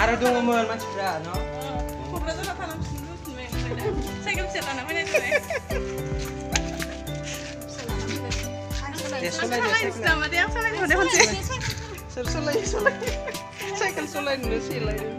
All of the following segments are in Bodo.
आरो दङमोन मानसिफ्रा न' क'क्राझाराव थांफिननो लुबैबाय साइकेल फिसा लाना फैनाय जाबाय सोर सलायो साइकेल सलायनो सेलायदों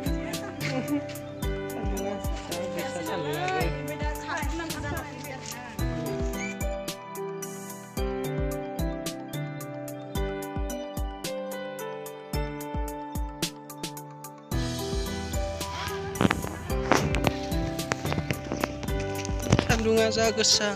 सान्दुङा जा गोसा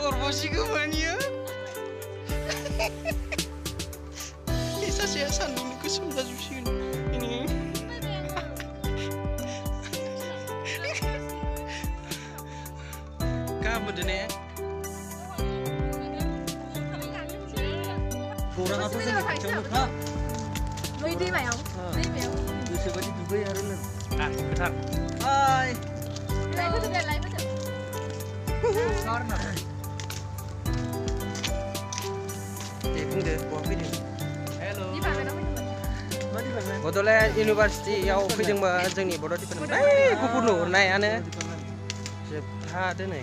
Ormosigoman ya. Isa siya sandung kusum da jusin. Ini. Kamu dene. Kurang apa sih? Coba. Noi đi mày không? Đi mày không? Đi chơi với tụi bay rồi lên. À, cái thằng. Hai. Lấy với tụi lấy với tụi. Ngon mà. Để cũng được, bỏ cái đi. Hello. Đi vào cái đó mới được. Bodoland University-याव फैदोंमोन जोंनि बड' डिपार्टमेन्ट ओइ गुबुन हरनायानो जोबथादो नै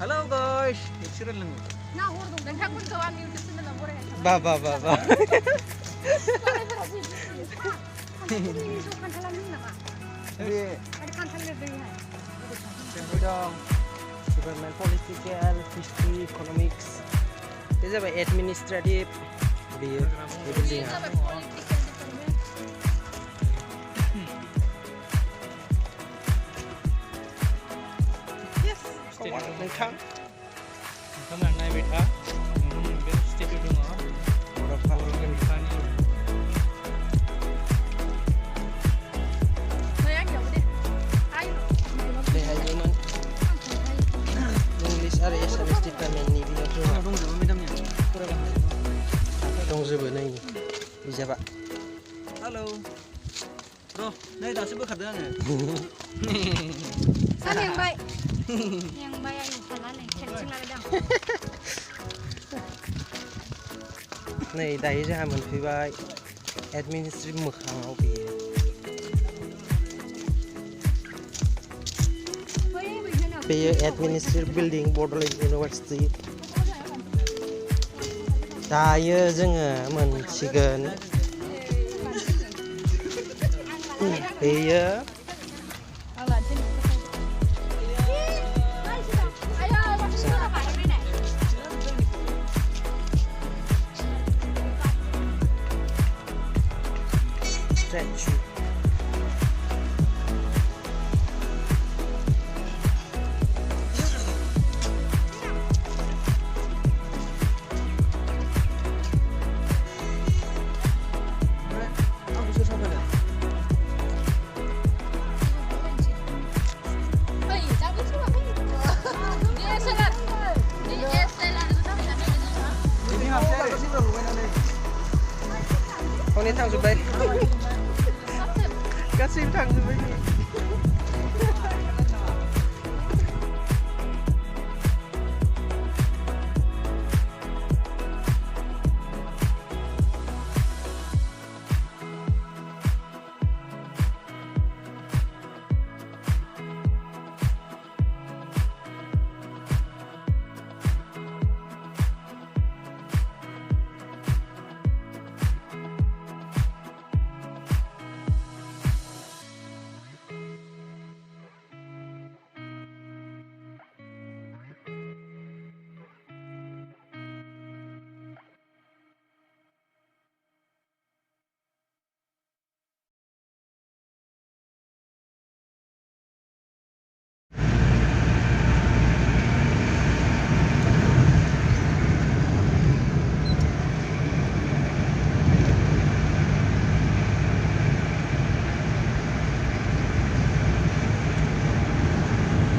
हेलौ गाइस बिसोर लोङो ना हर दं नोंथांमोनखौ आं इउटिउब चेनेलाव बरायगासिनो बा खान्थाला नों नामा बे आरो खान्थाल लिरदोंहाय जोंनि दं डिपार्टमेन्ट पलिटिकेल हिस्ट्रि इक'नमिक्स बे जाबाय एडमिनिस्ट्रेटिभ बेयो बे बिल्डिंआ नोंथां नायबाय था बे स्टेटु दङ बर'फानि बेहायबोमोन इंलिस आरो एसामिस डिपार्टमेन्टनि बियाव दंजोबो मेडामनिया दंजोबो नै बिजाबा हेलौ र' नै दासो बोखारदों आङो सा मेंबाय आयु फाला नै खेलथिं लाबाय दां नै दायो जोंहा मोनफैबाय एडमिनिस्ट्रेटिभ मोखाङाव बेयो बेयो एडमिनिस्ट्रेटिभ बिल्डिं बड'लेण्ड इउनिभारसिटि दायो जोङो मोनसिगोन बेयो statue. Kau ni tang zubai. Kasih tang zubai.